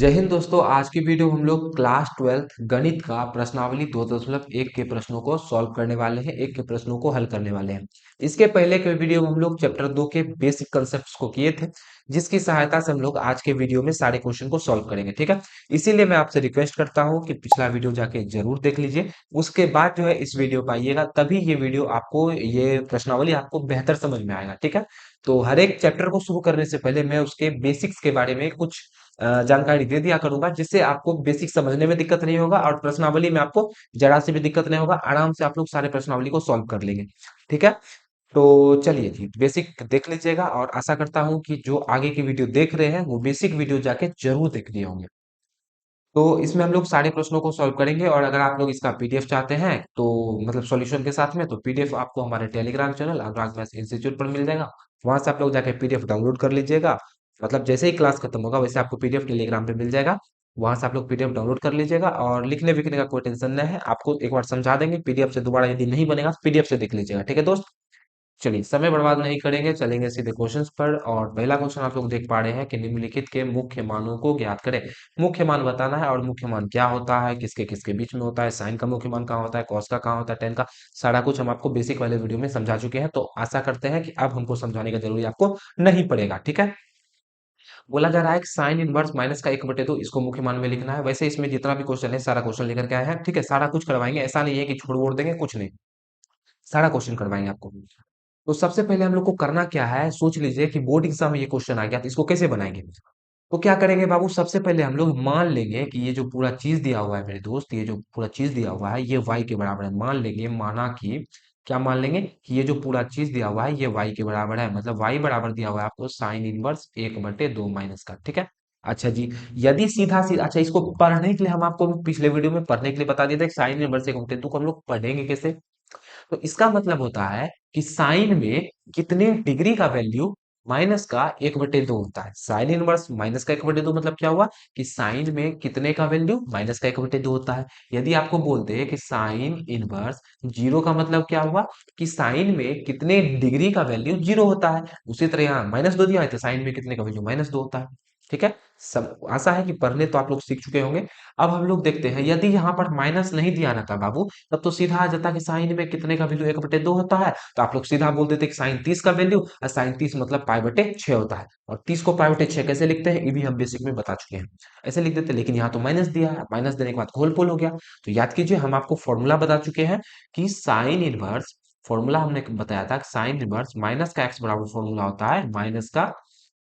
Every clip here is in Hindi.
जय हिंद दोस्तों। आज की वीडियो हम लोग क्लास 12th गणित का प्रश्नावली 2.1 के प्रश्नों को सॉल्व करने वाले हैं, एक के प्रश्नों को हल करने वाले हैं। इसके पहले के वीडियो में हम लोग चैप्टर 2 के बेसिक कंसेप्ट्स को किए थे, जिसकी सहायता से हम लोग आज के वीडियो में सारे क्वेश्चन को सॉल्व करेंगे। ठीक है, इसीलिए मैं आपसे रिक्वेस्ट करता हूँ कि पिछला वीडियो जाके जरूर देख लीजिए। उसके बाद जो है इस वीडियो पर आइएगा, तभी ये वीडियो आपको, ये प्रश्नावली आपको बेहतर समझ में आएगा। ठीक है, तो हर एक चैप्टर को शुरू करने से पहले मैं उसके बेसिक्स के बारे में कुछ जानकारी दे दिया करूंगा, जिससे आपको बेसिक समझने में दिक्कत नहीं होगा और प्रश्नावली में आपको जरा से भी दिक्कत नहीं होगा। आराम से आप लोग सारे प्रश्नावली को सॉल्व कर लेंगे। ठीक है, तो चलिए जी, बेसिक देख लीजिएगा और आशा करता हूं कि जो आगे की वीडियो देख रहे हैं वो बेसिक वीडियो जाके जरूर देख लिए होंगे। तो इसमें हम लोग सारे प्रश्नों को सॉल्व करेंगे, और अगर आप लोग इसका पीडीएफ चाहते हैं तो मतलब सॉल्यूशन के साथ में, तो पीडीएफ आपको हमारे टेलीग्राम चैनल अनुराग मैथ्स इंस्टीट्यूट पर मिल जाएगा। वहां से आप लोग जाके पीडीएफ डाउनलोड कर लीजिएगा। मतलब जैसे ही क्लास खत्म होगा वैसे आपको पीडीएफ टेलीग्राम पे मिल जाएगा। वहां से आप लोग पीडीएफ डाउनलोड कर लीजिएगा, और लिखने विखने का कोई टेंशन नहीं है, आपको एक बार समझा देंगे पीडीएफ से। दोबारा यदि नहीं बनेगा पीडीएफ से देख लीजिएगा। ठीक है दोस्त, चलिए समय बर्बाद नहीं करेंगे, चलेंगे सीधे क्वेश्चंस पर। और पहला क्वेश्चन आप लोग देख पा रहे हैं कि निम्नलिखित के मुख्य मानों को ज्ञात करें। मुख्य मान बताना है, और मुख्य मान क्या होता है, किसके किसके बीच में होता है, साइन का मुख्य मान कहाँ होता है, कॉस का कहाँ होता है, टेन का, सारा कुछ हम आपको बेसिक वाले वीडियो में समझा चुके हैं। तो आशा करते हैं कि अब हमको समझाने का जरूरी आपको नहीं पड़ेगा। ठीक है, बोला जा रहा है कि साइन इनवर्स माइनस का 1/2 इसको मुख्य मान में लिखना है। वैसे इसमें जितना भी क्वेश्चन है सारा क्वेश्चन लेकर के आए हैं। ठीक है, सारा कुछ करवाएंगे, ऐसा नहीं है कि छोड़ वोड़ देंगे, कुछ नहीं, सारा क्वेश्चन करवाएंगे आपको। तो सबसे पहले हम लोग को करना क्या है, सोच लीजिए कि बोर्ड एग्जाम में ये क्वेश्चन आ गया तो इसको कैसे बनाएंगे। तो क्या करेंगे बाबू, सबसे पहले हम लोग मान लेंगे कि ये जो पूरा चीज दिया हुआ है मेरे दोस्त, ये जो पूरा चीज दिया हुआ है ये y के बराबर है। मान लेंगे, माना कि, क्या मान लेंगे कि ये जो पूरा चीज दिया हुआ है ये y के बराबर है। मतलब y बराबर दिया हुआ है आपको साइन इनवर्स 1/2 माइनस का। ठीक है, अच्छा जी, यदि सीधा सीधा, अच्छा इसको पढ़ने के लिए हम आपको पिछले वीडियो में पढ़ने के लिए बता दिए थे साइन इनवर्स 1/2 को हम लोग पढ़ेंगे कैसे। तो इसका मतलब होता है कि साइन में कितने डिग्री का वैल्यू माइनस का 1/2 होता है। साइन इनवर्स माइनस का 1/2 मतलब क्या हुआ कि साइन में कितने का वैल्यू माइनस का 1/2 होता है। यदि आपको बोलते हैं कि साइन इनवर्स जीरो का मतलब क्या हुआ कि साइन में कितने डिग्री का वैल्यू जीरो होता है। उसी तरह यहाँ -2 दिया है तो साइन में कितने का वैल्यू -2 होता है। ठीक है, सब आशा है कि पढ़ने तो आप लोग सीख चुके होंगे। अब हम लोग देखते हैं, यदि यहाँ पर माइनस नहीं दिया रहता बाबू, तब तो सीधा आ जाता कि साइन में कितने का वैल्यू 1/2 होता है। तो आप लोग सीधा बोल देते कि साइन 30 का वैल्यू, और साइन 30 मतलब π/6 होता है। और 30 को π/6 कैसे लिखते हैं ये भी हम बेसिक में बता चुके हैं, ऐसे लिख देते। लेकिन यहाँ तो माइनस दिया है, माइनस देने के बाद होल पोल हो गया। तो याद कीजिए, हम आपको फॉर्मूला बता चुके हैं कि साइन इनवर्स, फॉर्मूला हमने बताया था कि साइन इनवर्स माइनस का एक्स बराबर फॉर्मूला होता है माइनस का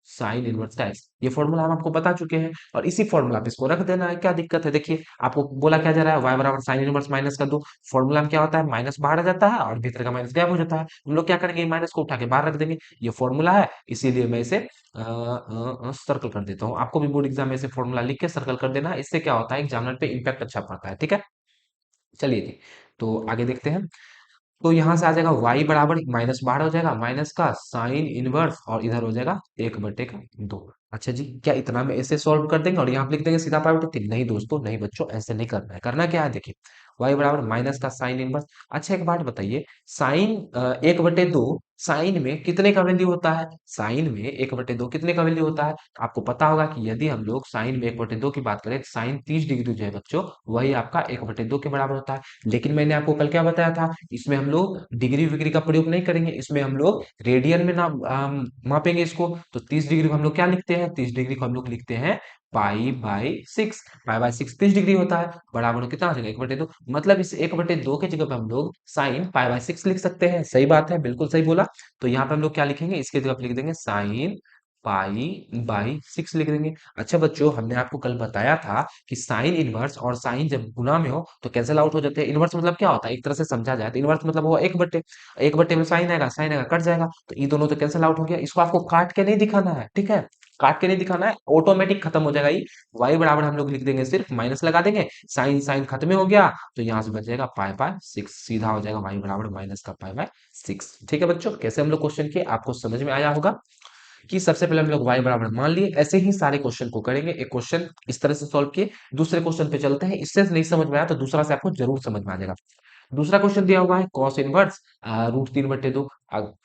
साइन इनवर्स का एक्स। ये फॉर्मूला हम आपको बता चुके हैं, और इसी फॉर्मूला पे इसको रख देना है। क्या दिक्कत है, देखिए आपको बोला क्या जा रहा है, y बराबर साइन इनवर्स माइनस का 2। फॉर्मूला में क्या होता है, माइनस बाहर आ जाता है और भीतर का माइनस गायब हो जाता है। हम लोग क्या करेंगे, माइनस को उठा के बाहर रख देंगे। ये फॉर्मूला है, इसीलिए मैं इसे सर्कल कर देता हूँ। आपको भी बोर्ड एग्जाम में इसे फॉर्मूला लिख के सर्कल कर देना, इससे क्या होता है एग्जामिनर पे इम्पैक्ट अच्छा पड़ता है। ठीक है, चलिए जी, तो आगे देखते हैं। तो यहां से आ जाएगा y बराबर माइनस बाहर हो जाएगा, माइनस का साइन इनवर्स, और इधर हो जाएगा 1/2। अच्छा जी, क्या इतना में ऐसे सॉल्व कर देंगे और यहाँ पे लिख देंगे सीधा पाई/3? नहीं दोस्तों, नहीं बच्चों, ऐसे नहीं करना है। करना क्या है, देखिए y बराबर माइनस का साइन इनवर्स। अच्छा एक बात बताइए, साइन 1/2 साइन में कितने का वैल्यू होता है, साइन में 1/2 कितने का वैल्यू होता है। आपको पता होगा कि यदि हम लोग साइन में 1/2 की बात करें, साइन 30 डिग्री जो है बच्चों, वही आपका 1/2 के बराबर होता है। लेकिन मैंने आपको कल क्या बताया था, इसमें हम लोग डिग्री विग्री का प्रयोग नहीं करेंगे, इसमें हम लोग रेडियन में ना मापेंगे इसको। तो 30 डिग्री को हम लोग क्या लिखते हैं, 30 डिग्री को हम लोग लिखते हैं π/6। π/6 30 डिग्री होता है, बराबर कितना आ जाएगा 1/2। मतलब इस 1/2 के जगह पे हम लोग साइन π/6 लिख सकते हैं। सही बात है, बिल्कुल सही बोला। तो यहाँ पे हम लोग क्या लिखेंगे, इसके जगह पे लिख देंगे साइन π/6 लिख देंगे। अच्छा बच्चों, हमने आपको कल बताया था कि साइन इनवर्स और साइन जब गुना में हो तो कैंसिल आउट हो जाते हैं। इनवर्स मतलब क्या होता है, एक तरह से समझा जाए तो इनवर्स मतलब वो 1/1 में साइन आएगा कट जाएगा, तो ये दोनों तो कैंसिल आउट हो गया। इसको आपको काट के नहीं दिखाना है, ठीक है, काट के नहीं दिखाना है, ऑटोमेटिक खत्म हो जाएगा ये। y बराबर हम लोग लिख देंगे, सिर्फ माइनस लगा देंगे, साइन साइन खत्म हो गया, तो यहाँ से बच जाएगा π/6, सीधा हो जाएगा y बराबर माइनस का π/6। ठीक है बच्चों, कैसे हम लोग क्वेश्चन किए आपको समझ में आया होगा कि सबसे पहले हम लोग y बराबर मान लिए। ऐसे ही सारे क्वेश्चन को करेंगे, एक क्वेश्चन इस तरह से सॉल्व किए, दूसरे क्वेश्चन पे चलते हैं। इससे नहीं समझ में आया तो दूसरा से आपको जरूर समझ में आ जाएगा। दूसरा क्वेश्चन दिया हुआ है कॉस इनवर्स √3/2।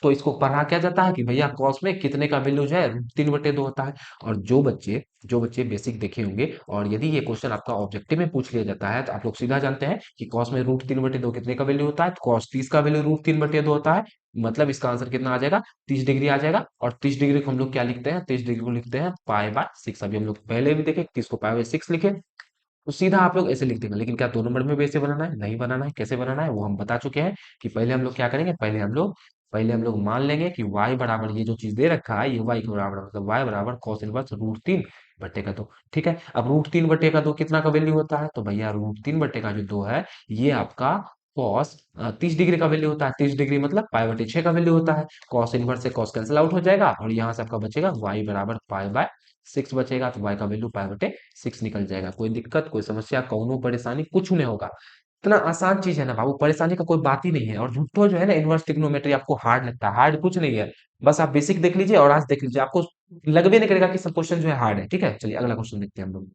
तो इसको पढ़ा क्या जाता है कि भैया कॉस में कितने का वैल्यू जो है √3/2 होता है। और जो बच्चे बेसिक देखे होंगे और यदि ये क्वेश्चन आपका ऑब्जेक्टिव में पूछ लिया जाता है तो आप लोग सीधा जानते हैं कि कॉस में √3/2 कितने का वैल्यू होता है, तो कॉस 30 का वैल्यू √3/2 होता है। मतलब इसका आंसर कितना आ जाएगा, 30 डिग्री आ जाएगा। और 30 डिग्री को हम लोग क्या लिखते हैं, 30 डिग्री को लिखते हैं π/6। अभी हम लोग पहले भी देखे 30 को π/6 लिखे, तो सीधा आप लोग ऐसे लिख देंगे। लेकिन क्या 2 नंबर में भी ऐसे बनाना है, नहीं बनाना है। कैसे बनाना है वो हम बता चुके हैं कि पहले हम लोग क्या करेंगे, पहले हम लोग मान लेंगे कि y बराबर ये जो चीज दे रखा है ये y के बराबर है, मतलब y बराबर कॉस इनवर्स √3/2। ठीक है, अब √3/2 कितना का वैल्यू होता है, तो भैया √3/2 है ये आपका कॉस 30 डिग्री का वैल्यू होता है। 30 डिग्री मतलब π/6 का वैल्यू होता है। कॉस इनवर्स से कॉस कैंसिल आउट हो जाएगा और यहाँ से आपका बचेगा y बराबर π/6 बचेगा, तो y का वैल्यू π/6 निकल जाएगा। कोई दिक्कत, कोई समस्या, कौनो परेशानी कुछ नहीं होगा। इतना आसान चीज है ना बाबू, परेशानी का कोई बात ही नहीं है। और झूठो जो है ना इनवर्स ट्रिग्नोमेट्री आपको हार्ड लगता है, हार्ड कुछ नहीं है। बस आप बेसिक देख लीजिए और आज देख लीजिए, आपको लग भी नहीं करेगा कि सब क्वेश्चन जो है हार्ड है। ठीक है, चलिए अगला क्वेश्चन देखते हैं हम लोग।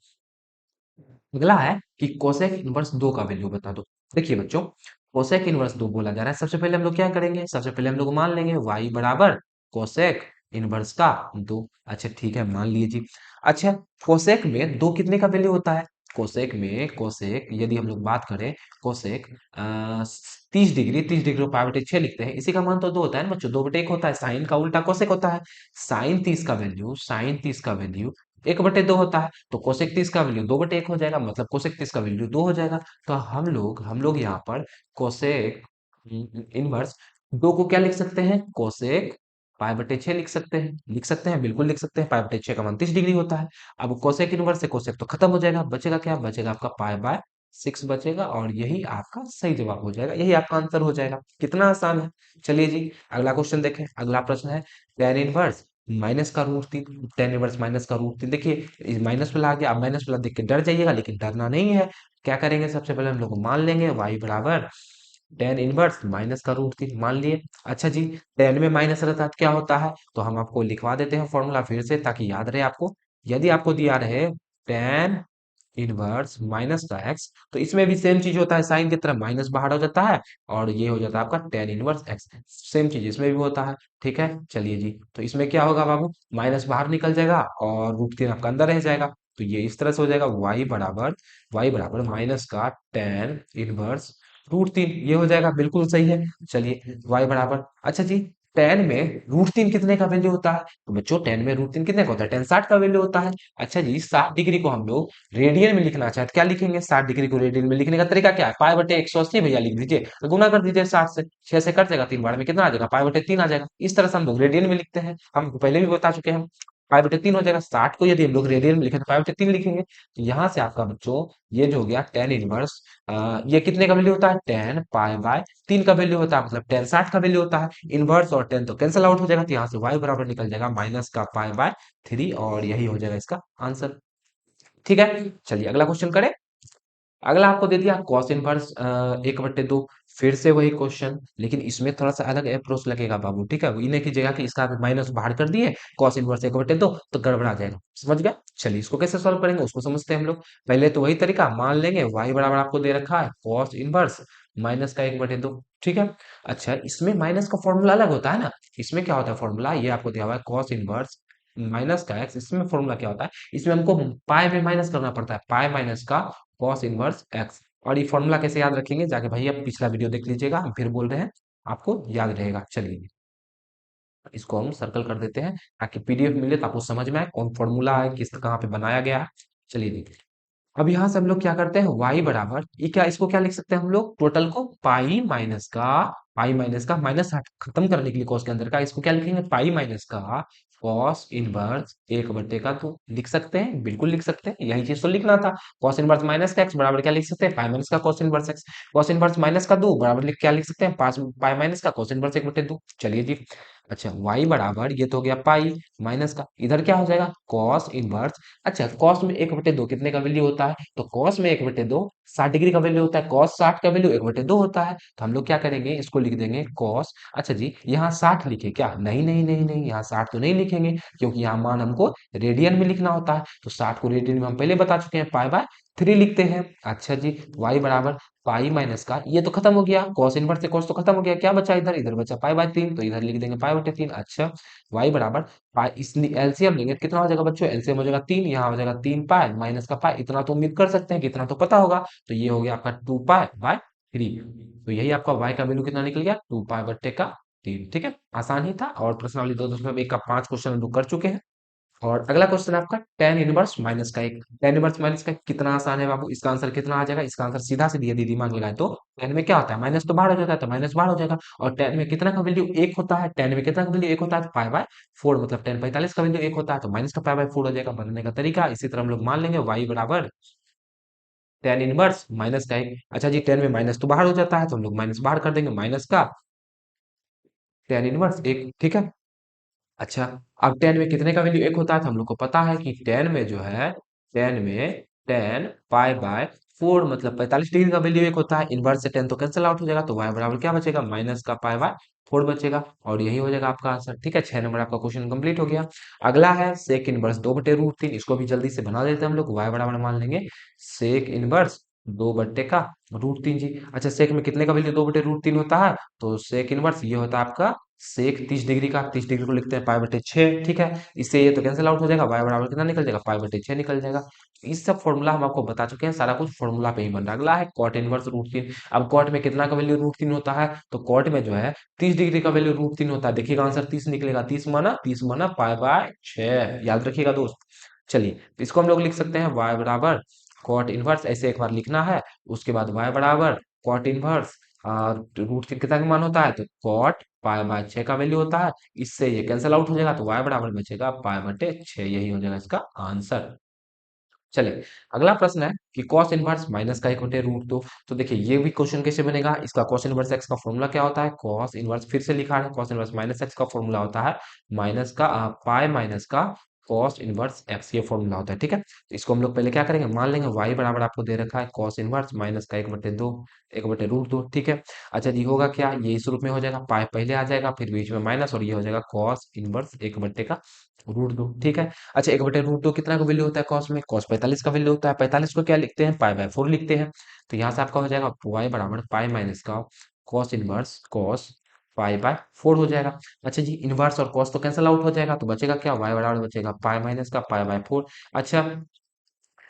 अगला है कि कोसेक इनवर्स 2 का वैल्यू बता दो। देखिए बच्चों, कोसेक इनवर्स 2 बोला जा रहा है। सबसे पहले हम लोग क्या करेंगे, सबसे पहले हम लोग मान लेंगे y बराबर कोसेक इनवर्स का 2। अच्छा ठीक है, मान लीजिए। अच्छा, कोसेक में 2 कितने का वैल्यू होता है, कोसेक यदि हम लोग बात करें, कोसेक 30 डिग्री को π/6 लिखते हैं, इसी का मान तो 2 होता है ना बच्चों, 2/1 होता है। साइन का उल्टा कोसेक होता है। साइन 30 का वैल्यू 1/2 होता है। तो कोसेक 30 का वैल्यू 2/1 हो जाएगा, मतलब कोसेक 30 का वैल्यू 2 हो जाएगा। तो हम लोग यहाँ पर कोसेक इनवर्स 2 को क्या लिख सकते हैं, कोसेक π/6 लिख सकते हैं, बिल्कुल लिख सकते हैं। π/6 का मान 30 डिग्री होता है। अब कोसेक इनवर्स से कोसेक तो खत्म हो जाएगा, बचेगा क्या, बचेगा आपका π/6 बचेगा, और यही आपका सही जवाब हो जाएगा, यही आपका आंसर हो जाएगा। कितना आसान है। चलिए जी अगला क्वेश्चन देखें। अगला प्रश्न है tan इनवर्स माइनस का √3। tan इनवर्स माइनस का √3, देखिए इस माइनस वाला आ गया। अब माइनस वाला देख के डर जाइएगा, लेकिन डरना नहीं है। क्या करेंगे, सबसे पहले हम लोग मान लेंगे y बराबर tan इनवर्स माइनस का √3 मान लिए। अच्छा जी, tan में माइनस रहता है तो क्या होता है, तो हम आपको लिखवा देते हैं फॉर्मूला फिर से ताकि याद रहे आपको। यदि आपको दिया रहे tan इनवर्स माइनस का x, तो इसमें भी सेम चीज होता है, साइन की तरह माइनस बाहर हो जाता है और ये हो जाता है आपका tan इनवर्स x। सेम चीज इसमें भी होता है। ठीक है, चलिए जी, तो इसमें क्या होगा बाबू, माइनस बाहर निकल जाएगा और √3 आपका अंदर रह जाएगा। तो ये इस तरह से हो जाएगा y बराबर माइनस का tan इनवर्स √3, ये हो जाएगा, बिल्कुल सही है। चलिए y बराबर, अच्छा जी, tan में √3 कितने का वैल्यू होता है, तो बच्चों tan में √3 कितने का होता है, tan 60 का वैल्यू होता है। अच्छा जी, 60 डिग्री को हम लोग रेडियन में लिखना चाहते, क्या लिखेंगे, 60 डिग्री को रेडियन में लिखने का तरीका क्या है, π/180 भैया लिख दीजिए, तो गुना कर दीजिए 60 से, 6 से कट जाएगा, 3 बार में कितना आ जाएगा, π/3 आ जाएगा। इस तरह से हम लोग रेडियन में लिखते हैं, हम पहले भी बता चुके हैं। π/3 हो जाएगा, 60 को यदि हम लोग रेडियन में लिखें तो π/3 लिखेंगे। तो यहाँ से आपका बच्चों ये जो हो गया tan इनवर्स, ये कितने का वैल्यू होता है, tan π/3 का वैल्यू होता है, मतलब tan 60 का वैल्यू होता है। इनवर्स और tan तो कैंसिल आउट हो जाएगा, तो यहाँ से y बराबर निकल जाएगा माइनस का π/3, और यही हो जाएगा इसका आंसर। ठीक है, चलिए अगला क्वेश्चन करें। अगला आपको दे दिया कॉस इनवर्स 1/2। फिर से वही क्वेश्चन, लेकिन इसमें थोड़ा सा अलग अप्रोच लगेगा बाबू। ठीक है, इन्हें की जगह कि इसका माइनस बाहर कर दिए, कॉस इनवर्स 1/2 तो गड़बड़ा जाएगा। समझ गया, चलिए इसको कैसे सॉल्व करेंगे उसको समझते हैं हम लोग। पहले तो वही तरीका, मान लेंगे y बराबर आपको दे रखा है कॉस इनवर्स माइनस का 1/2। ठीक है, अच्छा इसमें माइनस का फॉर्मूला अलग होता है ना। इसमें क्या होता है फॉर्मूला, ये आपको दिया हुआ है कॉस इनवर्स माइनस का x, इसमें फॉर्मूला क्या होता है, इसमें हमको पाई में माइनस करना पड़ता है, पाई माइनस का कॉस इनवर्स एक्स। और ये फॉर्मूला कैसे याद रखेंगे, जाके भाई आप पिछला वीडियो देख लीजिएगा, हम फिर बोल रहे हैं, आपको याद रहेगा। चलिए इसको हम सर्कल कर देते हैं ताकि पीडीएफ मिले तो आपको समझ में आए कौन फॉर्मूला है, किस कहाँ पे बनाया गया है। चलिए देखिए, अब यहाँ से हम लोग क्या करते हैं, y बराबर ये क्या, इसको क्या लिख सकते हैं हम लोग, टोटल को पाई माइनस का माइनस खत्म करने के लिए कॉस के अंदर का, इसको क्या लिखेंगे, पाई माइनस का कॉस इनवर्स 1/2 तो लिख सकते हैं, बिल्कुल लिख सकते हैं, यही चीज तो लिखना था। कॉस इनवर्स माइनस का एक्स बराबर क्या लिख सकते हैं, पाई माइनस का cos inverse x. Cos inverse minus का 2 बराबर क्या लिख सकते हैं, पास पाई माइनस का कॉस इनवर्स 1/2। चलिए जी, अच्छा y बराबर ये तो हो गया पाई माइनस का, इधर क्या हो जाएगा कॉस इनवर्स। अच्छा कॉस में 1/2 कितने का वैल्यू होता है, तो कॉस में 1/2 60 डिग्री का वैल्यू होता है, कॉस 60 का वैल्यू 1/2 होता है। तो हम लोग क्या करेंगे, इसको लिख देंगे कॉस। अच्छा जी, यहाँ 60 लिखे क्या, नहीं नहीं नहीं नहीं, यहाँ 60 तो नहीं लिखेंगे, क्योंकि यहाँ मान हमको रेडियन में लिखना होता है। तो 60 को रेडियन में हम पहले बता चुके हैं, π/3 लिखते हैं। अच्छा जी, y बराबर पाई माइनस का, ये तो खत्म हो गया, कॉस इनवर्स से कॉस तो खत्म हो गया, क्या बचा इधर, इधर बचा पाई बाय 3, तो इधर लिख देंगे पाई बटे 3। अच्छा, वाई बराबर पाई, इसलिए एलसीएम लेंगे तो कितना हो जाएगा बच्चों, एलसीएम हो जाएगा 3, यहाँ हो जाएगा 3 पाई माइनस का पाई, इतना तो उम्मीद कर सकते हैं कि इतना तो पता होगा, तो ये हो गया आपका 2 पाई बाय 3। तो यही आपका वाई का वैल्यू कितना निकल गया, 2 पाई बट्टे का 3। ठीक है, आसान ही था, और प्रश्नावली 2.1 का 5 क्वेश्चन हम लोग कर चुके हैं। और अगला क्वेश्चन है आपका टेन इनवर्स माइनस का एक। टेन इनवर्स माइनस का कितना आसान है बाबू, इसका आंसर कितना आ जाएगा, इसका आंसर सीधा सीधी यदि दिमाग लगाए तो टेन में क्या होता है, माइनस तो बाहर हो जाता है, तो माइनस बाहर हो जाएगा, और टेन में कितना का वैल्यू एक होता है, टेन में कितना का वैल्यू एक होता है, तो पाई बाय 4, मतलब टेन 45 का वैल्यू एक होता है, तो माइनस का पाई बाय 4 हो जाएगा। बनने का तरीका इसी तरह हम लोग मान लेंगे, वाई बराबर टेन इनवर्स माइनस का एक। अच्छा जी, टेन में माइनस तो बाहर हो जाता है, तो हम लोग माइनस बाहर कर देंगे, माइनस का टेन इनवर्स एक। ठीक है, अच्छा, अब टेन में कितने का वैल्यू एक होता है, तो हम लोग को पता है कि टेन में जो है, टेन में टेन पाई बाय 4, मतलब 45 डिग्री का वैल्यू एक होता है, इनवर्स से टेन तो कैंसिल आउट हो जाएगा, तो वाई बराबर क्या बचेगा, माइनस का पाई बाय 4 बचेगा, और यही हो जाएगा आपका आंसर। ठीक है, 6 नंबर आपका क्वेश्चन कंप्लीट हो गया। अगला है सेक इनवर्स 2/√3, इसको भी जल्दी से बना देते हैं हम लोग, वाई बराबर मान लेंगे सेक इनवर्स 2/√3 जी। अच्छा, सेक में कितने का वैल्यू 2/√3 होता है, तो सेक इनवर्स ये होता है आपका सेक 30 डिग्री का, 30 डिग्री को लिखते हैं पाई बटे 6। ठीक है, इससे ये तो कैंसिल आउट हो जाएगा, वाई बराबर कितना निकल जाएगा, पाई बटे 6 निकल जाएगा। इस सब फॉर्मूला हम आपको बता चुके हैं, सारा कुछ फॉर्मूला पे ही बन रहा है। अगला है कॉट इनवर्स √3। अब कॉट में कितना का वैल्यू √3 होता है, तो कॉट में जो है 30 डिग्री का वैल्यू √3 होता है। देखिएगा आंसर 30 निकलेगा, 30 माना पाई बाय 6, याद रखिएगा दोस्त। चलिए, तो इसको हम लोग लिख सकते हैं वाई बराबर कॉट इनवर्स, ऐसे एक बार लिखना है, उसके बाद वाई बराबर कॉट इनवर्स √3 कितना का मान होता है, तो कॉट पाई बाय 6 का वैल्यू होता है, इससे ये कैंसिल आउट हो जाएगा, तो वाई बराबर बचेगा पाई बटे 6, यही हो जाएगा इसका आंसर। चलिए, अगला प्रश्न है कि cos इनवर्स माइनस का 1/√2। तो देखिए ये भी क्वेश्चन कैसे बनेगा, इसका cos इनवर्स x का फॉर्मूला क्या होता है, cos इनवर्स फिर से लिखा है, cos इनवर्स माइनस x का फॉर्मूला होता है माइनस का पाई माइनस का cos इनवर्स x, ये फॉर्मूला होता है। ठीक है, तो इसको हम लोग पहले क्या करेंगे, मान लेंगे y बराबर आपको दे रखा है cos इनवर्स माइनस का 1/2, 1/√2। ठीक है, अच्छा जी, होगा क्या, ये इस रूप में हो जाएगा, पाई पहले आ जाएगा, फिर बीच में माइनस, और ये हो जाएगा cos इनवर्स 1/√2। ठीक है, अच्छा, 1/√2 कितना का वैल्यू होता है कॉस में, कॉस 45 का वैल्यू होता है, 45 को क्या लिखते हैं, पाई बाय 4 लिखते हैं, तो यहाँ से आपका हो जाएगा वाई बराबर पाई माइनस का cos inverse cos pi by 4 हो जाएगा। अच्छा जी, इनवर्स और कॉस तो कैंसिल आउट हो जाएगा, तो बचेगा क्या, वाई बराबर बचेगा पाई माइनस का पाई बाय 4। अच्छा,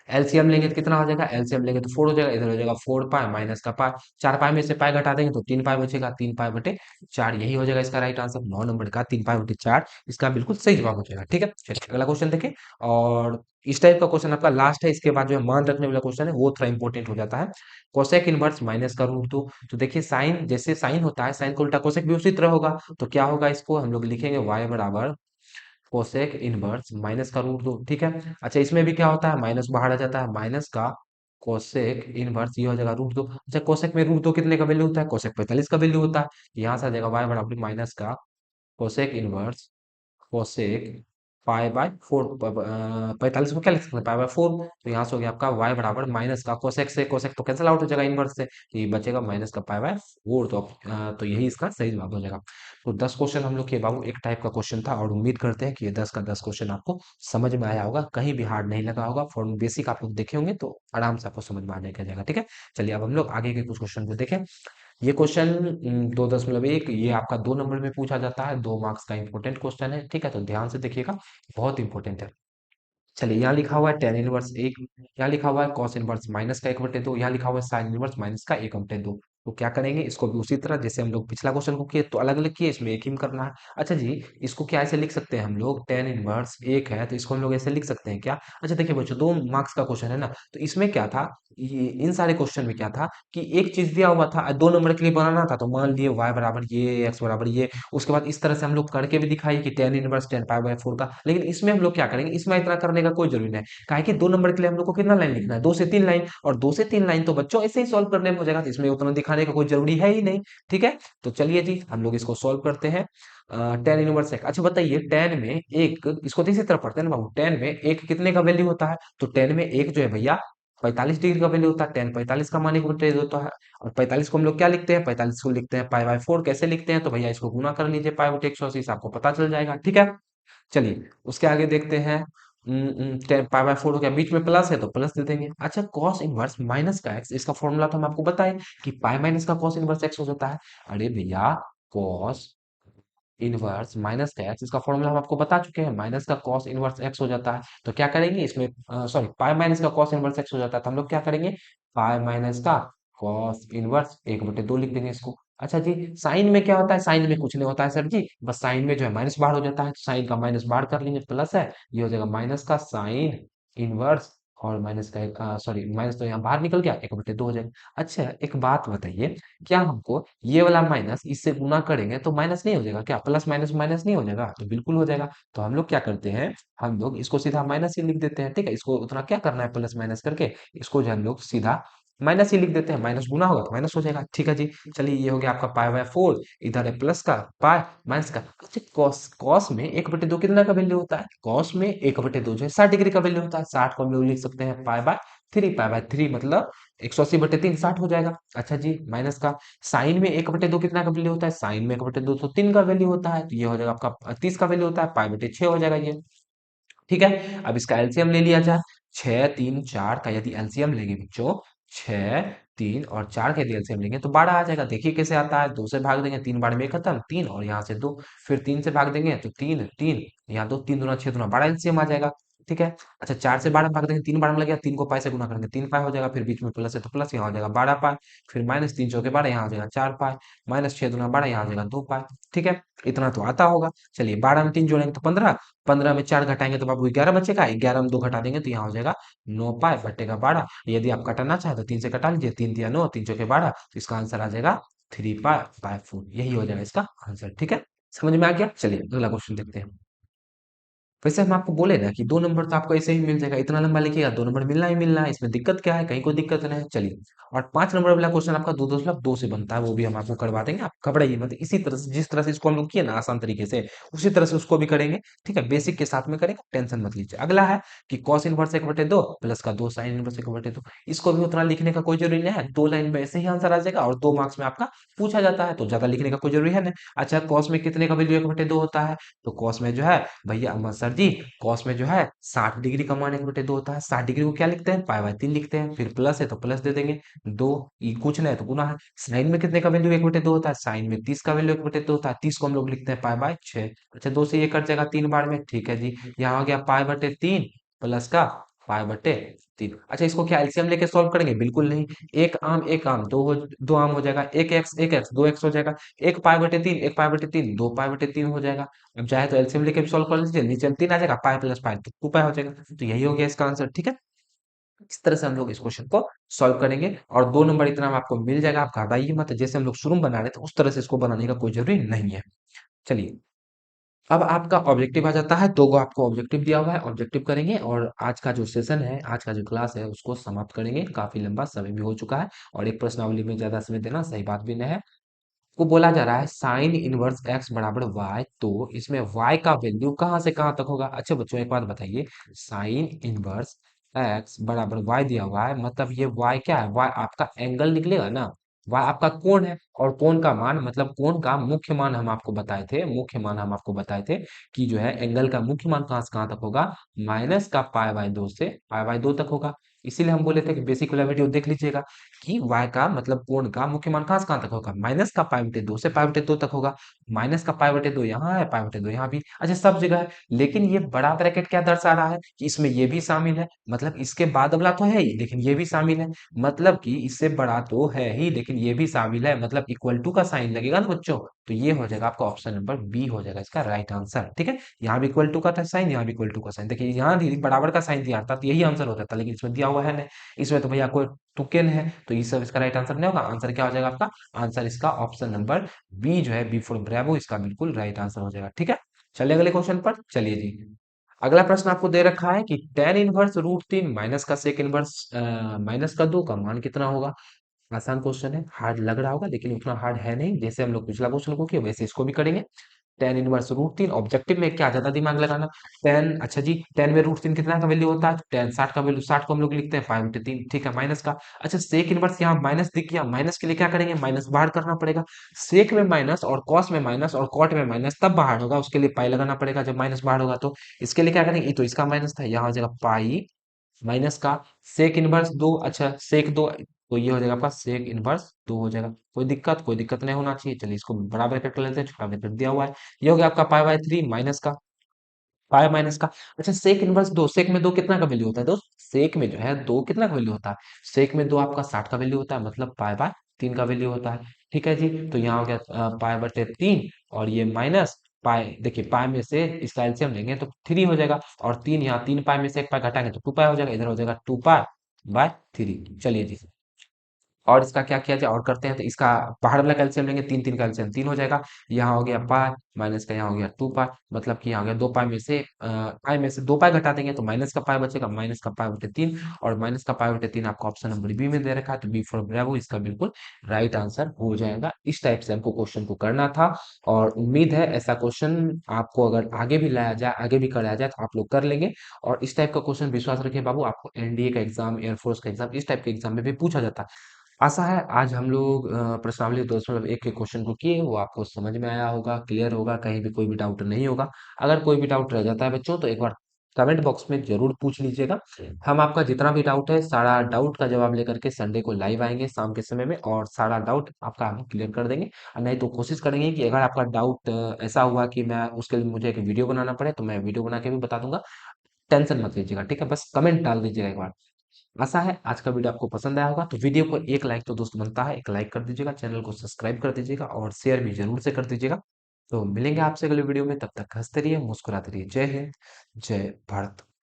एलसीएम लेंगे तो कितना हो जाएगा, एलसीएम लेंगे तो 4 हो जाएगा, इधर हो जाएगा 4 पाई माइनस का पाई, 4 पाई में से पाई घटा देंगे तो 3 पाई बचेगा, 3 पाई बटे 4, यही हो जाएगा इसका राइट आंसर, 9 नंबर का 3 पाई बटे 4 इसका बिल्कुल सही जवाब हो जाएगा। ठीक है, चलिए अगला क्वेश्चन देखें, और इस टाइप का क्वेश्चन आपका लास्ट है, इसके बाद जो है मान रखने वाला क्वेश्चन है वो थोड़ा इंपॉर्टेंट हो जाता है। कोसेक इनवर्स माइनस का √2, तो देखिए साइन, जैसे साइन होता है, साइन का उल्टा कोसेक भी उसी तरह होगा, तो क्या होगा, इसको हम लोग लिखेंगे वाई बराबर कोसेक इनवर्स माइनस का √2। ठीक है, अच्छा, इसमें भी क्या होता है, माइनस बाहर आ जाता है, माइनस का कोसेक इनवर्स ये हो जाएगा √2। अच्छा, कोसेक में √2 कितने का वैल्यू होता है, कोसेक 45 का वैल्यू होता है, यहाँ से आ जाएगा वाई बराबर माइनस का cosec inverse cosec pi by 4, 45 को क्या लिख सकते हैं, पाई बाय 4, तो यहाँ से हो गया आपका वाई बराबर माइनस का कोसेक से कोसेक तो कैंसिल आउट हो जाएगा इनवर्स से, तो ये बचेगा माइनस का पाई बाय 4, तो यही इसका सही जवाब हो जाएगा। तो 10 क्वेश्चन हम लोग के बाबू एक टाइप का क्वेश्चन था, और उम्मीद करते हैं कि ये 10 का 10 क्वेश्चन आपको समझ में आया होगा, कहीं भी हार्ड नहीं लगा होगा, फॉर्म बेसिक आप लोग देखे होंगे तो आराम से आपको समझ में आने का जाएगा। ठीक है, चलिए अब हम लोग आगे के कुछ क्वेश्चन को देखें। ये क्वेश्चन 2.1 ये आपका 2 नंबर में पूछा जाता है, 2 मार्क्स का इंपॉर्टेंट क्वेश्चन है। ठीक है, तो ध्यान से देखिएगा, बहुत इंपॉर्टेंट है। चलिए, यहाँ लिखा हुआ है टेन इनवर्स एक, यहाँ लिखा हुआ है कॉस इनवर्स माइनस का 1/2, यहाँ लिखा हुआ है साइन इनवर्स माइनस का 1/2। तो क्या करेंगे, इसको भी उसी तरह जैसे हम लोग पिछला क्वेश्चन को किए तो अलग अलग किए, इसमें एक ही में करना है। अच्छा जी, इसको क्या ऐसे लिख सकते हैं हम लोग, टेन इनवर्स एक है तो इसको हम लोग ऐसे लिख सकते हैं क्या। अच्छा देखिए बच्चों, 2 मार्क्स का क्वेश्चन है ना, तो इसमें क्या था, ये इन सारे क्वेश्चन में क्या था कि एक चीज दिया हुआ था, 2 नंबर के लिए बनाना था, तो मान लिए y बराबर ये, x बराबर ये, उसके बाद इस तरह से हम लोग करके भी दिखाई कि टेन इनवर्स 10 पाई बाय 4 का। लेकिन इसमें हम लोग क्या करेंगे, इसमें इतना करने का कोई जरूरी नहीं, काहे कि 2 नंबर के लिए हम लोग को कितना लाइन लिखना है, 2 से 3 लाइन, और 2 से 3 लाइन तो बच्चों ऐसे ही सॉल्व करने में हो जाएगा, तो इसमें उतना दिखाने का कोई जरूरी है ही नहीं। ठीक है, तो चलिए जी हम लोग इसको सॉल्व करते हैं। टेन इनवर्स एक, अच्छा बताइए, टेन में एक, इसको तो इसी तरह पढ़ते हैं ना बाबू, टेन में एक कितने का वैल्यू होता है, तो टेन में एक जो है भैया 45 डिग्री का वैल्यू होता है, टेन 45 का मान 1/2 होता है, और 45 को हम लोग क्या लिखते हैं, 45 को लिखते हैं पाई बाय 4, कैसे लिखते हैं, तो भैया इसको गुना कर लीजिए पाई बटे 180 से आपको पता चल जाएगा। ठीक है, चलिए उसके आगे देखते हैं, पाई बाय फोर हो गया, बीच में प्लस है तो प्लस दे देंगे। अच्छा, कॉस इनवर्स माइनस का एक्स, इसका फॉर्मूला तो हम आपको बताएं कि पाई माइनस का कॉस इनवर्स एक्स हो जाता है। अरे भैया, कॉस इनवर्स माइनस का एक्स, इसका फॉर्मूला हम आपको बता चुके हैं, माइनस का कॉस इनवर्स एक्स हो जाता है। तो क्या करेंगे इसमें, सॉरी, पाई माइनस का कॉस इनवर्स एक्स हो जाता है, तो हम लोग क्या करेंगे, पाई माइनस का कॉस इनवर्स एक बटे दो लिख देंगे इसको। अच्छा जी, साइन में क्या होता है, साइन में कुछ नहीं होता है सर जी, बस साइन में जो है माइनस बाहर हो जाता है, साइन का माइनस बाहर कर लेंगे, प्लस है, ये हो जाएगा माइनस का साइन इनवर्स, और माइनस का एक, सॉरी, माइनस तो यहाँ बाहर निकल गया, एक बटे दो हो जाएगा। अच्छा, एक बात बताइए, क्या हमको ये वाला माइनस इससे गुना करेंगे तो माइनस नहीं हो जाएगा क्या, प्लस माइनस माइनस नहीं हो जाएगा, तो बिल्कुल हो जाएगा। तो हम लोग क्या करते हैं, हम लोग इसको सीधा माइनस ही लिख देते हैं, ठीक है, इसको उतना क्या करना है प्लस माइनस करके, इसको जो हम लोग सीधा माइनस ही लिख देते हैं, माइनस गुना होगा तो माइनस हो जाएगा, ठीक है जी। चलिए, ये हो गया आपका पाई बाय फोर, इधर है प्लस का पाई माइनस का। अच्छा, कॉस कॉस में एक बटे दो कितना का वैल्यू होता है, कॉस में एक बटे दो जो है 60 डिग्री का वैल्यू होता है, 60 को हम लोग लिख सकते हैं pi by three, pi by three मतलब 180 बटे तीन, 60 हो जाएगा। अच्छा जी, माइनस का साइन में एक बटे दो कितना का वैल्यू होता है, साइन में एक बटे दो तो तीन का वैल्यू होता है, तो ये हो जाएगा आपका 30 का वैल्यू होता है, पाई बटे छह हो जाएगा ये, ठीक है। अब इसका एलसीएम ले लिया जाए, छह तीन चार का यदि एलसीएम लेंगे बच्चों, छह तीन और चार का यदि एलसीएम लेंगे तो 12 आ जाएगा। देखिए कैसे आता है, दो से भाग देंगे, तीन बार में खत्म, तीन और यहाँ से दो, फिर तीन से भाग देंगे तो तीन तीन, यहाँ दो, तीन दूना छह दूना 12 एलसीएम आ जाएगा, ठीक है। अच्छा, चार से 12 भाग देंगे, तीन बार में लग गया, तीन को पाई से गुना करेंगे, तीन पाई हो जाएगा, फिर बीच में प्लस है तो प्लस, यहाँ हो जाएगा 12 पाई, फिर माइनस तीन चौके 12, यहाँ हो जाएगा 4 पाई, माइनस छह दूना 12, यहाँ हो जाएगा 2 पाई, ठीक है। इतना तो आता होगा। चलिए, 12 में तीन जोड़ेंगे तो 15, 15 में चार घटाएंगे तो बाबू 11 बचेगा, 11 में दो घटा देंगे तो यहाँ हो जाएगा 9 पाई बटेगा 12। यदि आप कटाना चाहे तो तीन से कटा लीजिए, तीन दिया नौ, तीन चौके 12, तो इसका आंसर आ जाएगा 3 पाई बाय 4, यही हो जाएगा इसका आंसर, ठीक है। समझ में आ गया, चलिए अगला क्वेश्चन देखते हैं। वैसे हम आपको बोले ना कि दो नंबर तो आपको ऐसे ही मिल जाएगा, इतना लंबा लिखिएगा, दो नंबर मिलना ही मिलना है, इसमें दिक्कत क्या है, कहीं कोई दिक्कत नहीं है, चलिए। और 5 नंबर वाला क्वेश्चन आपका दो दशमलव दो से बनता है, वो भी हम आपको करवा देंगे, आप घबराइए मत, इसी तरह से जिस तरह से इसको हम लोग किए ना आसान तरीके से, उसी तरह से उसको भी करेंगे, ठीक है, बेसिक के साथ में करेंगे, टेंशन मत लीजिए। अगला है कि कॉस इनवर्स एक बटे दो प्लस का दो साइन इनवर्स एक बटे दो, इसको भी उतना लिखने का कोई जरूरी नहीं है, दो लाइन में ऐसे ही आंसर आ जाएगा, और 2 मार्क्स में आपका पूछा जाता है, तो ज्यादा लिखने का कोई जरूरी है नहीं। अच्छा, कॉस में कितने का वैल्यू एक बटे दो होता है, तो कॉस में जो है भैया अमर सर जी, कॉस में जो है 60 डिग्री का मान एक बटे दो होता है, 60 डिग्री को क्या लिखते हैं, पाई बाय तीन लिखते हैं, फिर प्लस है तो प्लस दे देंगे, दो, ये कुछ नहीं है तो गुना है। साइन में कितने का वैल्यू एक बटे दो होता है, साइन में 30 का वैल्यू एक बटे दो होता है, 30 को हम लोग लिखते हैं पाई बाय छह। अच्छा, दो से ये कट जाएगा तीन बार में, ठीक है जी, यहाँ आ गया पाई बटे तीन प्लस का पाई बटे तीन। अच्छा, इसको क्या एलसीएम लेके सॉल्व करेंगे, बिल्कुल नहीं, एक आम दो आम हो जाएगा, एक एक्स दो एक्स हो जाएगा, एक पाई बटे तीन, एक पाई बटे तीन, दो पाई बटे तीन हो जाएगा। अब चाहे तो एलसीएम लेके भी सॉल्व कर लीजिए, नीचे में तीन आ जाएगा, पाई प्लस पाई तो 2 पाई हो जाएगा, तो यही हो गया इसका आंसर, ठीक है। इस तरह से हम लोग इस क्वेश्चन को सॉल्व करेंगे, और दो नंबर इतना आपको मिल जाएगा, आप घबराइए मत, जैसे हम लोग शुरू में बना रहे थे उस तरह से इसको बनाने का कोई जरूरी नहीं है। चलिए, अब आपका ऑब्जेक्टिव आ जाता है, दो गो आपको ऑब्जेक्टिव दिया हुआ है, ऑब्जेक्टिव करेंगे, और आज का जो सेशन है, आज का जो क्लास है उसको समाप्त करेंगे, काफी लंबा समय भी हो चुका है, और एक प्रश्नावली में ज्यादा समय देना सही बात भी नहीं है। को बोला जा रहा है साइन इनवर्स एक्स बराबर वाई, तो इसमें वाई का वैल्यू कहाँ से कहाँ तक होगा। अच्छा बच्चों, एक बात बताइए, साइन इनवर्स एक्स बराबर वाई दिया हुआ है, मतलब ये वाई क्या है, वाई आपका एंगल निकलेगा ना, वाई आपका कोण है, और कोण का मान मतलब कोण का मुख्य मान हम आपको बताए थे, मुख्य मान हम आपको बताए थे कि जो है एंगल का मुख्य मान कहाँ से कहाँ तक होगा, माइनस का पाई बाय दो से पाई बाय दो तक होगा। इसीलिए हम बोले थे कि बेसिक वाला वीडियो देख लीजिएगा, कि y का मतलब कोण का मुख्य मान कहाँ से कहाँ तक होगा, माइनस का पाई बटे दो से पाई बटे दो तक होगा, माइनस का पाई बटे दो यहाँ है, पाई बटे दो यहाँ भी, अच्छा सब जगह है। लेकिन ये बड़ा ब्रैकेट क्या दर्शा रहा है कि इसमें ये भी शामिल है, मतलब इसके बाद अगला तो है ही लेकिन ये भी शामिल है, मतलब कि इससे बड़ा तो है ही लेकिन ये भी शामिल है, मतलब इक्वल टू का साइन लगेगा ना बच्चों, तो ये हो जाएगा आपका ऑप्शन नंबर बी हो जाएगा इसका राइट आंसर, ठीक है। यहाँ भी इक्वल टू का था साइन, यहाँ भी इक्वल टू का साइन, देखिए यहाँ भी बराबर का साइन दिया था तो यही आंसर होता था, लेकिन इसमें दिया हुआ है नहीं, इसमें तो भैया कोई टुकेन है, तो ये सब इसका राइट आंसर नहीं होगा। आंसर क्या हो जाएगा आपका, आंसर इसका ऑप्शन नंबर बी जो है, बी फॉर ब्रेवो, इसका बिल्कुल राइट आंसर हो जाएगा, ठीक है। चलिए अगले क्वेश्चन पर, चलिए जी। अगला प्रश्न आपको दे रखा है कि टेन इनवर्स रूट तीन माइनस का सेक इनवर्स माइनस का दो का मान कितना होगा। आसान क्वेश्चन है, हार्ड लग रहा होगा लेकिन उतना हार्ड है नहीं, जैसे हम लोग पिछला क्वेश्चन को किए वैसे इसको भी करेंगे। टेन इनवर्स रूट तीन। ऑब्जेक्टिव में क्या ज्यादा दिमाग लगाना, टेन, अच्छा जी, टेन में रूट तीन कितना का वैल्यू होता है, टेन 60 का वैल्यू, 60 को हम लोग लिखते हैं 5/3, ठीक है, माइनस का। अच्छा सेक इनवर्स यहाँ माइनस दिख गया, माइनस के लिए क्या करेंगे, माइनस बाहर करना पड़ेगा। सेक में माइनस और कॉस में माइनस और कॉट में माइनस तब बाहर होगा, उसके लिए पाई लगाना पड़ेगा जब माइनस बाहर होगा। तो इसके लिए क्या करेंगे, ये तो इसका माइनस था, यहाँ हो जाएगा पाई माइनस का सेक इनवर्स दो, अच्छा सेक दो, तो ये हो जाएगा आपका सेक इनवर्स दो हो जाएगा। कोई दिक्कत नहीं होना चाहिए। चलिए इसको बड़ा ब्रैकेट कर लेते हैं, छोटा ब्रैकेट दिया हुआ है। ये हो गया आपका पाई बाय थ्री माइनस का, पाई माइनस का। अच्छा सेक इनवर्स दो, सेक में दो कितना का वैल्यू होता है दोस्त, सेक में जो है दो कितना का वैल्यू होता है, सेक में दो आपका 60 का वैल्यू होता है, मतलब पाई बाय तीन का वैल्यू होता है। ठीक है जी, तो यहाँ हो गया पाई बटे तीन, और ये माइनस पाई, देखिए पाई में से इसका एलसीएम लेंगे तो थ्री हो जाएगा, और तीन यहाँ तीन पाई में से एक पाई घटाएंगे तो टू पाई हो जाएगा, इधर हो जाएगा टू पाई बाय थ्री। चलिए जी, और इसका क्या किया जाए और करते हैं, तो इसका बाहर वाला कैल्शियम लेंगे, तीन तीन कैल्शियम तीन हो जाएगा, यहाँ हो गया पाई माइनस का, यहाँ हो गया टू पाई, मतलब कि यहाँ हो गया दो पाई में से पाई में से दो पाई घटा देंगे तो माइनस का पाई बचेगा, माइनस का पाई बटे तीन, और माइनस का पाई बटे तीन आपको ऑप्शन नंबर बी में दे रखा है, तो बी फॉर ब्रेवो इसका बिल्कुल राइट आंसर हो जाएगा। इस टाइप से हमको क्वेश्चन को करना था, और उम्मीद है ऐसा क्वेश्चन आपको अगर आगे भी लाया जाए, आगे भी कराया जाए तो आप लोग कर लेंगे। और इस टाइप का क्वेश्चन विश्वास रखिए बाबू, आपको एनडीए का एग्जाम, एयरफोर्स का एग्जाम, इस टाइप के एग्जाम में भी पूछा जाता है। आशा है आज हम लोग प्रश्नावली 2.1 के क्वेश्चन को किए, वो आपको समझ में आया होगा, क्लियर होगा, कहीं भी कोई भी डाउट नहीं होगा। अगर कोई भी डाउट रह जाता है बच्चों तो एक बार कमेंट बॉक्स में जरूर पूछ लीजिएगा। हम आपका जितना भी डाउट है सारा डाउट का जवाब लेकर के संडे को लाइव आएंगे शाम के समय में, और सारा डाउट आपका हम क्लियर कर देंगे। और नहीं तो कोशिश करेंगे कि अगर आपका डाउट ऐसा हुआ कि मैं उसके लिए मुझे एक वीडियो बनाना पड़े तो मैं वीडियो बना के भी बता दूंगा। टेंशन मत लीजिएगा, ठीक है, बस कमेंट डाल दीजिएगा एक बार। आशा है आज का वीडियो आपको पसंद आया होगा, तो वीडियो को एक लाइक तो दोस्त बनता है, एक लाइक कर दीजिएगा, चैनल को सब्सक्राइब कर दीजिएगा और शेयर भी जरूर से कर दीजिएगा। तो मिलेंगे आपसे अगले वीडियो में, तब तक हंसते रहिए, मुस्कुराते रहिए। जय हिंद, जय भारत।